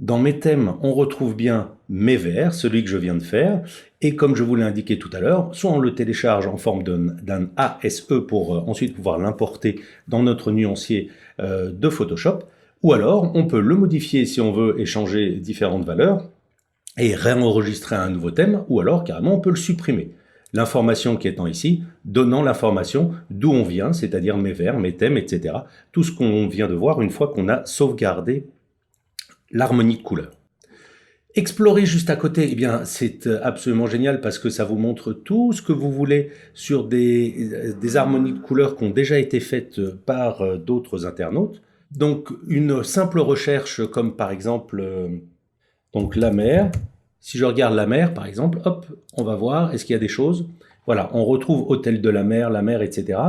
Dans mes thèmes, on retrouve bien mes vers, celui que je viens de faire, et comme je vous l'ai indiqué tout à l'heure, soit on le télécharge en forme d'un ASE pour ensuite pouvoir l'importer dans notre nuancier de Photoshop, ou alors on peut le modifier si on veut et changer différentes valeurs, et réenregistrer un nouveau thème, ou alors carrément on peut le supprimer. L'information qui étant ici, donnant l'information d'où on vient, c'est-à-dire mes vers, mes thèmes, etc. Tout ce qu'on vient de voir une fois qu'on a sauvegardé l'harmonie de couleurs. Explorer juste à côté, eh bien, c'est absolument génial parce que ça vous montre tout ce que vous voulez sur des harmonies de couleurs qui ont déjà été faites par d'autres internautes. Donc, une simple recherche comme par exemple donc la mer. Si je regarde la mer, par exemple, hop, on va voir, est-ce qu'il y a des choses? Voilà, on retrouve hôtel de la mer, etc.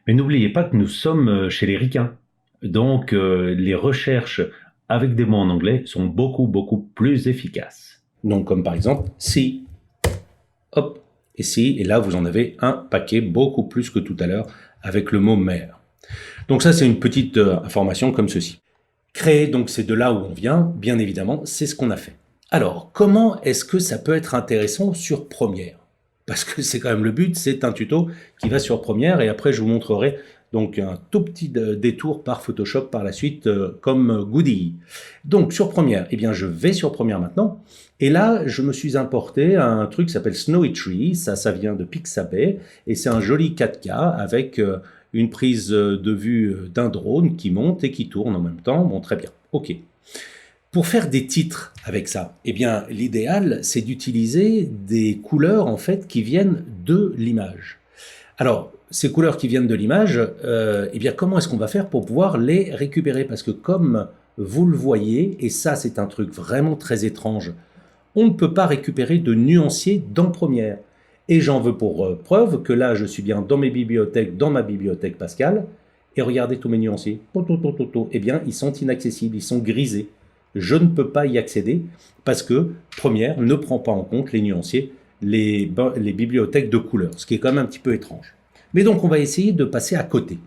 Mais n'oubliez pas que nous sommes chez les ricains. Donc, les recherches avec des mots en anglais sont beaucoup plus efficaces. Donc, comme par exemple, si, hop, et si, et là, vous en avez un paquet, beaucoup plus que tout à l'heure, avec le mot mer. Donc ça, c'est une petite information comme ceci. Créer, donc c'est de là où on vient, bien évidemment, c'est ce qu'on a fait. Alors, comment est-ce que ça peut être intéressant sur Premiere? Parce que c'est quand même le but, c'est un tuto qui va sur Premiere, et après je vous montrerai donc un tout petit détour par Photoshop par la suite comme goodie. Donc sur Premiere, eh bien je vais sur Premiere maintenant, et là je me suis importé un truc qui s'appelle Snowy Tree, ça vient de Pixabay, et c'est un joli 4K avec une prise de vue d'un drone qui monte et qui tourne en même temps. Bon, très bien, ok. Pour faire des titres avec ça, eh bien, l'idéal, c'est d'utiliser des couleurs, en fait, qui viennent de l'image. Alors, ces couleurs qui viennent de l'image, eh bien, comment est-ce qu'on va faire pour pouvoir les récupérer? Parce que comme vous le voyez, et ça, c'est un truc vraiment très étrange, on ne peut pas récupérer de nuancier dans Premiere. Et j'en veux pour preuve que là, je suis bien dans mes bibliothèques, dans ma bibliothèque Pascal, et regardez tous mes nuanciers. Eh bien, ils sont inaccessibles, ils sont grisés. Je ne peux pas y accéder parce que Premiere ne prend pas en compte les nuanciers, les bibliothèques de couleurs, ce qui est quand même un petit peu étrange. Mais donc, on va essayer de passer à côté.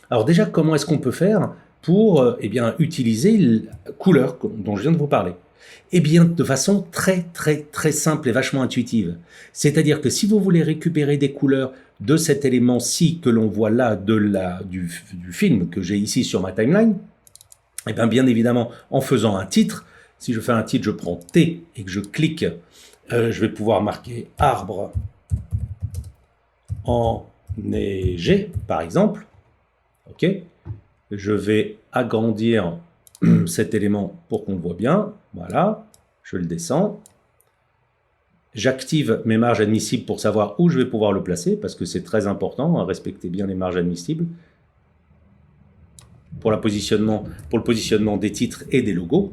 Alors déjà, comment est-ce qu'on peut faire pour eh bien, utiliser la couleur dont je viens de vous parler? Eh bien, de façon très simple et vachement intuitive. C'est-à-dire que si vous voulez récupérer des couleurs de cet élément-ci que l'on voit là du film que j'ai ici sur ma timeline, eh bien évidemment, en faisant un titre, si je fais un titre, je prends T et que je clique, je vais pouvoir marquer arbre enneigé, par exemple. Ok. Je vais agrandir cet élément pour qu'on le voit bien. Voilà, je le descends. J'active mes marges admissibles pour savoir où je vais pouvoir le placer, parce que c'est très important, respecter bien les marges admissibles pour le positionnement des titres et des logos.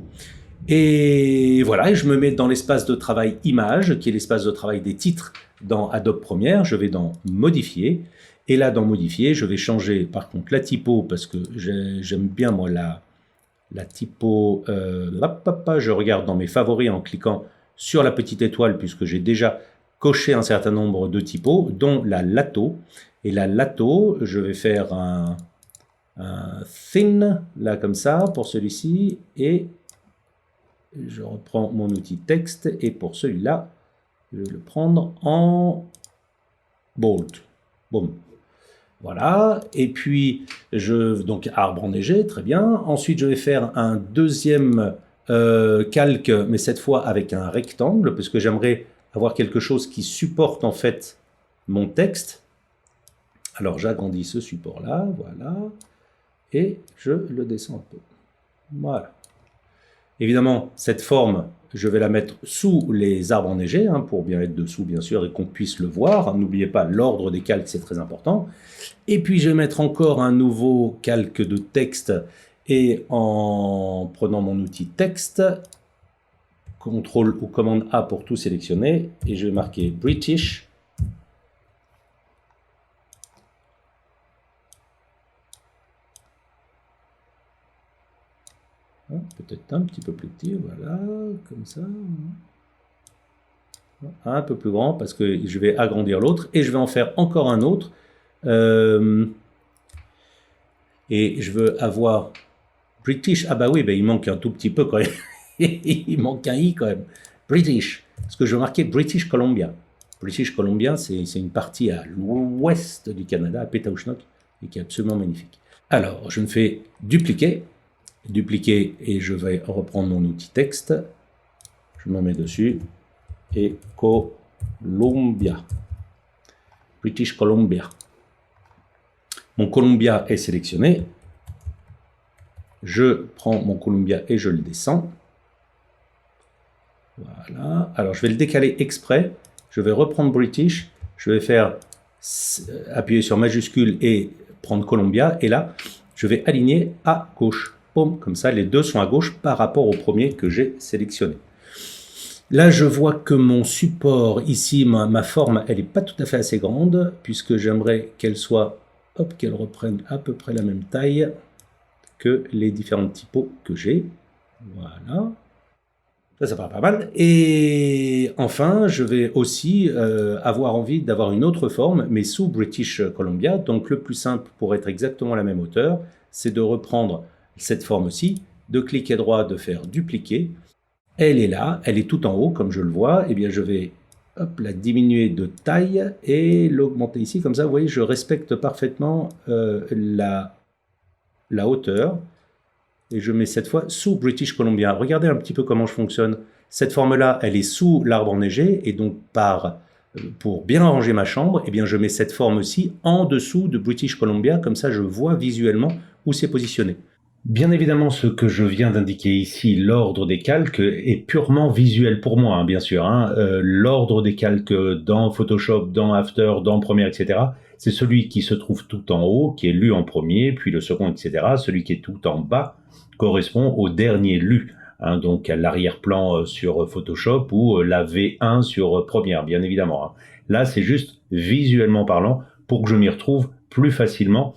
Et voilà, et je me mets dans l'espace de travail image, qui est l'espace de travail des titres dans Adobe Premiere. Je vais dans modifier, et là dans modifier, je vais changer par contre la typo, parce que j'aime bien moi la typo. Je regarde dans mes favoris en cliquant sur la petite étoile, puisque j'ai déjà coché un certain nombre de typos, dont la Lato. Et la Lato, je vais faire un thin, là comme ça, pour celui-ci, et je reprends mon outil texte, et pour celui-là, je vais le prendre en bold. Boom. Voilà, et puis, donc arbre enneigé, très bien. Ensuite, je vais faire un deuxième calque, mais cette fois avec un rectangle, parce que j'aimerais avoir quelque chose qui supporte en fait mon texte. Alors, j'agrandis ce support-là, voilà, et je le descends un peu. Voilà. Évidemment, cette forme, je vais la mettre sous les arbres enneigés, pour bien être dessous, bien sûr, et qu'on puisse le voir. N'oubliez pas, l'ordre des calques, c'est très important. Et puis, je vais mettre encore un nouveau calque de texte, et en prenant mon outil texte, CTRL ou commande A pour tout sélectionner, et je vais marquer British. Peut-être un petit peu plus petit, voilà, comme ça. Un peu plus grand, parce que je vais agrandir l'autre, et je vais en faire encore un autre. Et je veux avoir British. Ah bah oui, bah il manque un tout petit peu quand même. Il manque un I quand même. British. Parce que je veux marquer British Columbia. British Columbia, c'est une partie à l'ouest du Canada, à Pétaouchnok, et qui est absolument magnifique. Alors, je me fais dupliquer, et je vais reprendre mon outil texte. Je me mets dessus, et Columbia. British Columbia. Mon Columbia est sélectionné. Je prends mon Columbia et je le descends. Voilà. Alors, je vais le décaler exprès. Je vais reprendre British. Je vais faire appuyer sur majuscule et prendre Columbia. Et là, je vais aligner à gauche. Boum, comme ça, les deux sont à gauche par rapport au premier que j'ai sélectionné. Là, je vois que mon support, ici, ma forme, elle n'est pas tout à fait assez grande, puisque j'aimerais qu'elle soit, hop, qu'elle reprenne à peu près la même taille que les différentes typos que j'ai. Voilà. Ça paraît pas mal. Et enfin, je vais aussi avoir envie d'avoir une autre forme, mais sous British Columbia. Donc, le plus simple pour être exactement la même hauteur, c'est de reprendre cette forme-ci, de cliquer droit, de faire dupliquer. Elle est là, elle est tout en haut, comme je le vois. Eh bien, je vais hop, la diminuer de taille et l'augmenter ici. Comme ça, vous voyez, je respecte parfaitement la hauteur. Et je mets cette fois sous British Columbia. Regardez un petit peu comment je fonctionne. Cette forme-là, elle est sous l'arbre enneigé. Et donc, pour bien arranger ma chambre, eh bien, je mets cette forme-ci en dessous de British Columbia. Comme ça, je vois visuellement où c'est positionné. Bien évidemment, ce que je viens d'indiquer ici, l'ordre des calques, est purement visuel pour moi, hein, bien sûr. L'ordre des calques dans Photoshop, dans After, dans Premiere, etc., c'est celui qui se trouve tout en haut, qui est lu en premier, puis le second, etc. Celui qui est tout en bas correspond au dernier lu, donc à l'arrière-plan sur Photoshop ou la V1 sur Premiere, bien évidemment. Là, c'est juste visuellement parlant pour que je m'y retrouve plus facilement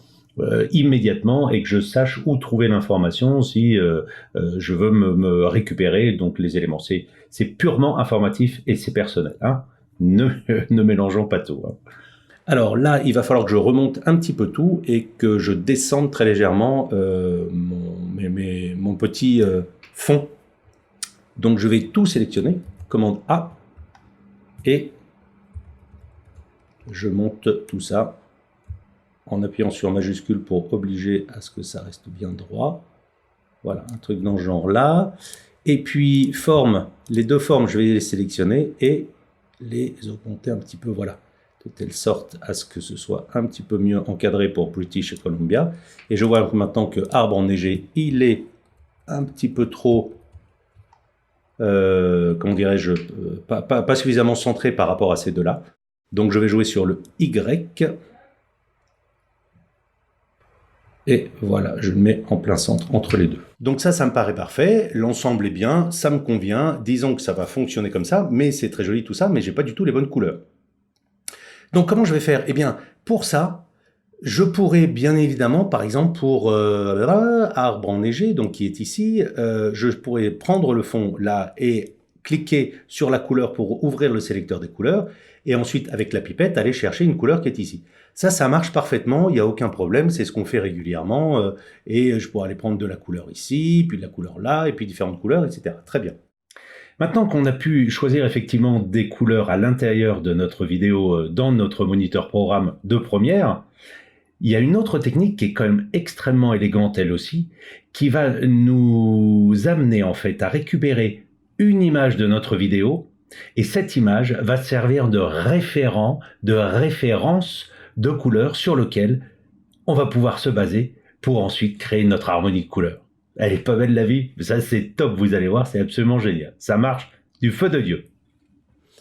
immédiatement et que je sache où trouver l'information si je veux me récupérer donc les éléments. C'est purement informatif et c'est personnel. Ne mélangeons pas tout. Alors là, il va falloir que je remonte un petit peu tout et que je descende très légèrement mon petit fond. Donc je vais tout sélectionner, commande A, et je monte tout ça en appuyant sur majuscule pour obliger à ce que ça reste bien droit. Voilà, un truc dans ce genre-là. Et puis, forme, les deux formes, je vais les sélectionner et les augmenter un petit peu, voilà, de telle sorte à ce que ce soit un petit peu mieux encadré pour British Columbia. Et je vois maintenant que arbre enneigé, il est un petit peu trop, comment dirais-je, pas suffisamment centré par rapport à ces deux-là. Donc, je vais jouer sur le Y. Et voilà, je le mets en plein centre entre les deux. Donc ça me paraît parfait, l'ensemble est bien, ça me convient, disons que ça va fonctionner comme ça, mais c'est très joli tout ça, mais j'ai pas du tout les bonnes couleurs. Donc comment je vais faire? Eh bien, pour ça, je pourrais bien évidemment, par exemple pour arbre enneigé, donc qui est ici, je pourrais prendre le fond là et cliquer sur la couleur pour ouvrir le sélecteur des couleurs, et ensuite avec la pipette aller chercher une couleur qui est ici. Ça marche parfaitement, il n'y a aucun problème, c'est ce qu'on fait régulièrement, et je pourrais aller prendre de la couleur ici, puis de la couleur là, et puis différentes couleurs, etc. Très bien. Maintenant qu'on a pu choisir effectivement des couleurs à l'intérieur de notre vidéo dans notre moniteur programme de Premiere, il y a une autre technique qui est quand même extrêmement élégante elle aussi, qui va nous amener en fait à récupérer une image de notre vidéo, et cette image va servir de référent, de référence de couleurs sur lequel on va pouvoir se baser pour ensuite créer notre harmonie de couleurs. Elle est pas belle la vie? Ça c'est top, vous allez voir, c'est absolument génial. Ça marche du feu de Dieu.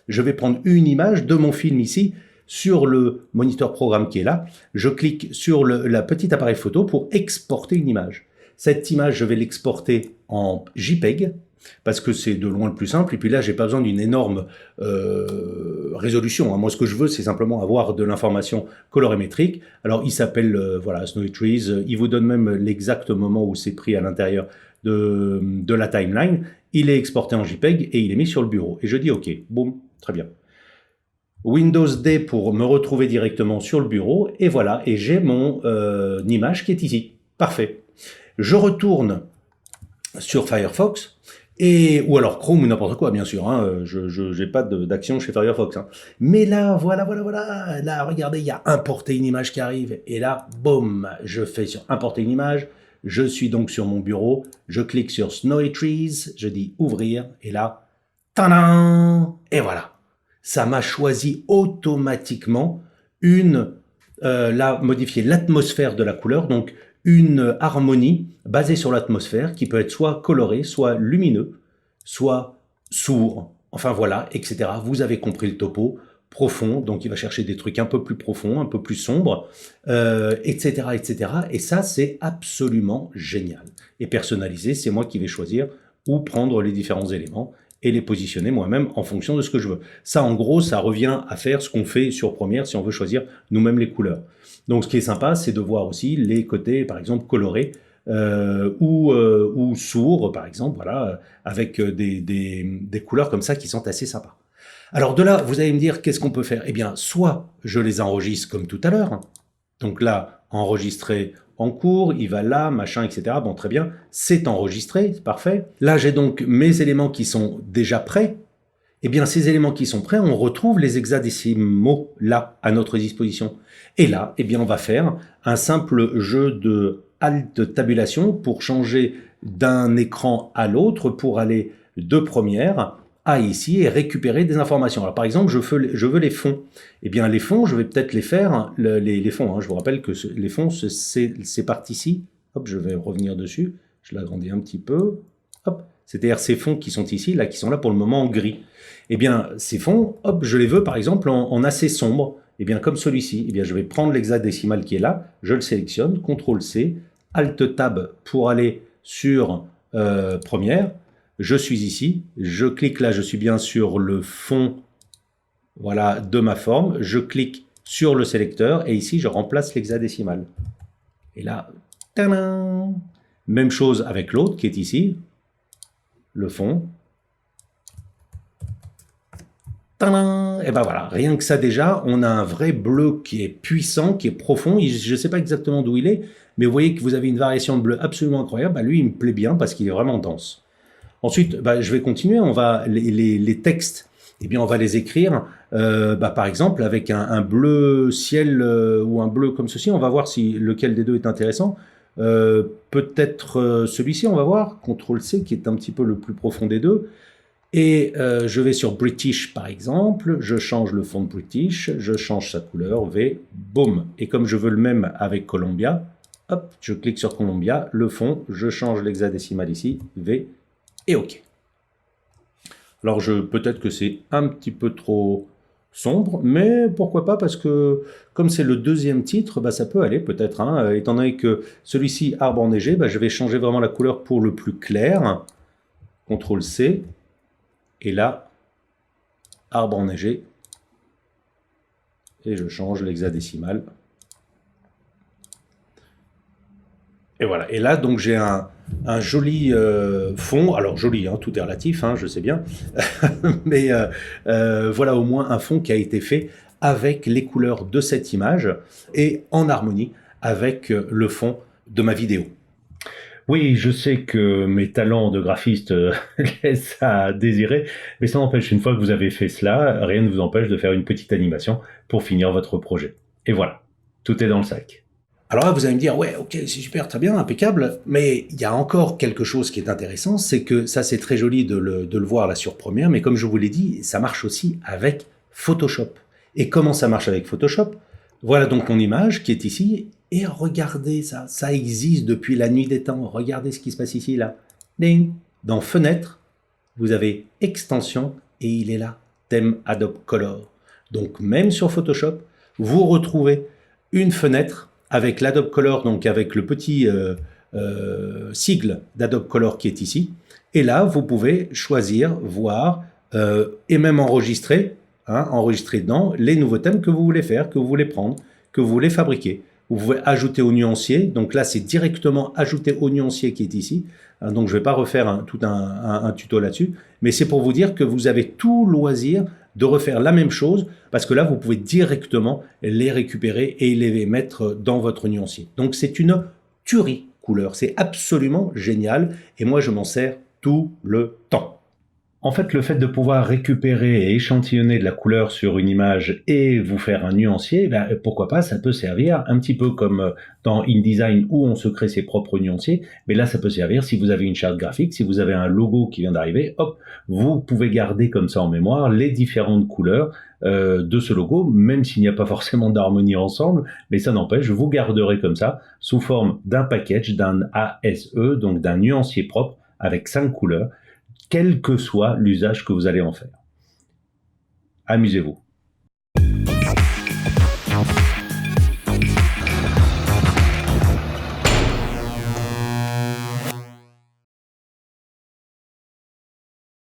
Je vais prendre une image de mon film ici, sur le moniteur programme qui est là. Je clique sur la petite appareil photo pour exporter une image. Cette image, je vais l'exporter en JPEG, parce que c'est de loin le plus simple, et puis là, j'ai pas besoin d'une énorme résolution. Moi, ce que je veux, c'est simplement avoir de l'information colorimétrique. Alors, il s'appelle, voilà, Snowy Trees, il vous donne même l'exact moment où c'est pris à l'intérieur de la timeline. Il est exporté en JPEG et il est mis sur le bureau. Et je dis OK, boum, très bien. Windows D pour me retrouver directement sur le bureau, et voilà, et j'ai mon image qui est ici. Parfait. Je retourne sur Firefox, Ou alors Chrome ou n'importe quoi, bien sûr. Hein. Je n'ai pas d'action chez Firefox. Hein. Mais là, voilà. Là, regardez, il y a importer une image qui arrive. Et là, boum, je fais sur importer une image. Je suis donc sur mon bureau. Je clique sur Snowy Trees. Je dis ouvrir. Et là, tadam! Et voilà. Ça m'a choisi automatiquement modifier l'atmosphère de la couleur. Donc, une harmonie basée sur l'atmosphère qui peut être soit coloré, soit lumineux, soit sourd, enfin voilà, etc. Vous avez compris le topo, profond, donc il va chercher des trucs un peu plus profonds, un peu plus sombres, etc., etc. Et ça, c'est absolument génial. Et personnalisé, c'est moi qui vais choisir où prendre les différents éléments et les positionner moi-même en fonction de ce que je veux. Ça, en gros, ça revient à faire ce qu'on fait sur Premiere si on veut choisir nous-mêmes les couleurs. Donc, ce qui est sympa, c'est de voir aussi les côtés, par exemple, colorés ou sourds, par exemple, voilà, avec des couleurs comme ça qui sont assez sympas. Alors de là, vous allez me dire, qu'est-ce qu'on peut faire? Eh bien, soit je les enregistre comme tout à l'heure. Donc là, enregistrer en cours, il va là, machin, etc. Bon, très bien, c'est enregistré, c'est parfait. Là, j'ai donc mes éléments qui sont déjà prêts. Eh bien, ces éléments qui sont prêts, on retrouve les hexadécimaux là, à notre disposition. Et là, eh bien, on va faire un simple jeu de alt-tabulation pour changer d'un écran à l'autre, pour aller de Premiere à ici et récupérer des informations. Alors, par exemple, je veux les fonds. Eh bien, les fonds, je vais peut-être les faire, les fonds, hein, je vous rappelle que les fonds, c'est parti ici. Hop, je vais revenir dessus. Je l'agrandis un petit peu. Hop. C'est-à-dire ces fonds qui sont ici, là, qui sont là pour le moment en gris. Eh bien, ces fonds, hop, je les veux par exemple en assez sombre. Eh bien, comme celui-ci, eh bien, je vais prendre l'hexadécimal qui est là, je le sélectionne, CTRL-C, Alt-Tab pour aller sur Premiere. Je suis ici, je clique là, je suis bien sur le fond, voilà, de ma forme. Je clique sur le sélecteur et ici, je remplace l'hexadécimal. Et là, tadam! Même chose avec l'autre qui est ici, le fond. Tadam! Et ben voilà, rien que ça déjà, on a un vrai bleu qui est puissant, qui est profond. Je ne sais pas exactement d'où il est, mais vous voyez que vous avez une variation de bleu absolument incroyable. Bah, lui, il me plaît bien parce qu'il est vraiment dense. Ensuite, bah, je vais continuer. On va les textes, eh bien, on va les écrire, par exemple, avec un bleu ciel ou un bleu comme ceci. On va voir si lequel des deux est intéressant. Peut-être celui-ci, on va voir. CTRL-C, qui est un petit peu le plus profond des deux. Et je vais sur British, par exemple. Je change le fond de British. Je change sa couleur, V, boum. Et comme je veux le même avec Columbia, hop, je clique sur Columbia, le fond, je change l'hexadécimal ici, V, et OK. Alors, peut-être que c'est un petit peu trop sombre, mais pourquoi pas, parce que comme c'est le deuxième titre, bah, ça peut aller peut-être. Hein, étant donné que celui-ci, arbre enneigé, bah, je vais changer vraiment la couleur pour le plus clair. CTRL-C. Et là, arbre enneigé. Et je change l'hexadécimal. Et voilà. Et là, donc, j'ai un joli fond. Alors, joli, hein, tout est relatif, hein, je sais bien. Mais voilà au moins un fond qui a été fait avec les couleurs de cette image et en harmonie avec le fond de ma vidéo. Oui, je sais que mes talents de graphiste laissent à désirer, mais ça n'empêche, une fois que vous avez fait cela, rien ne vous empêche de faire une petite animation pour finir votre projet. Et voilà, tout est dans le sac. Alors là, vous allez me dire, ouais, ok, c'est super, très bien, impeccable, mais il y a encore quelque chose qui est intéressant, c'est que ça, c'est très joli de le voir là sur Premiere, mais comme je vous l'ai dit, ça marche aussi avec Photoshop. Et comment ça marche avec Photoshop? Voilà donc mon image qui est ici, et regardez ça, ça existe depuis la nuit des temps. Regardez ce qui se passe ici, là. Ding. Dans Fenêtre, vous avez Extension, et il est là, thème Adobe Color. Donc même sur Photoshop, vous retrouvez une fenêtre avec l'Adobe Color, donc avec le petit sigle d'Adobe Color qui est ici. Et là, vous pouvez choisir, voir et même enregistrer, enregistrer dedans les nouveaux thèmes que vous voulez faire, que vous voulez prendre, que vous voulez fabriquer. Vous pouvez ajouter au nuancier. Donc là, c'est directement ajouter au nuancier qui est ici. Donc je ne vais pas refaire tout un tuto là-dessus. Mais c'est pour vous dire que vous avez tout loisir de refaire la même chose, parce que là, vous pouvez directement les récupérer et les mettre dans votre nuancier. Donc c'est une tuerie couleur. C'est absolument génial. Et moi, je m'en sers tout le temps. En fait, le fait de pouvoir récupérer et échantillonner de la couleur sur une image et vous faire un nuancier, ben, pourquoi pas, ça peut servir un petit peu comme dans InDesign où on se crée ses propres nuanciers, mais là ça peut servir si vous avez une charte graphique, si vous avez un logo qui vient d'arriver, hop, vous pouvez garder comme ça en mémoire les différentes couleurs de ce logo, même s'il n'y a pas forcément d'harmonie ensemble, mais ça n'empêche, vous garderez comme ça sous forme d'un package, d'un ASE, donc d'un nuancier propre avec 5 couleurs, quel que soit l'usage que vous allez en faire. Amusez-vous.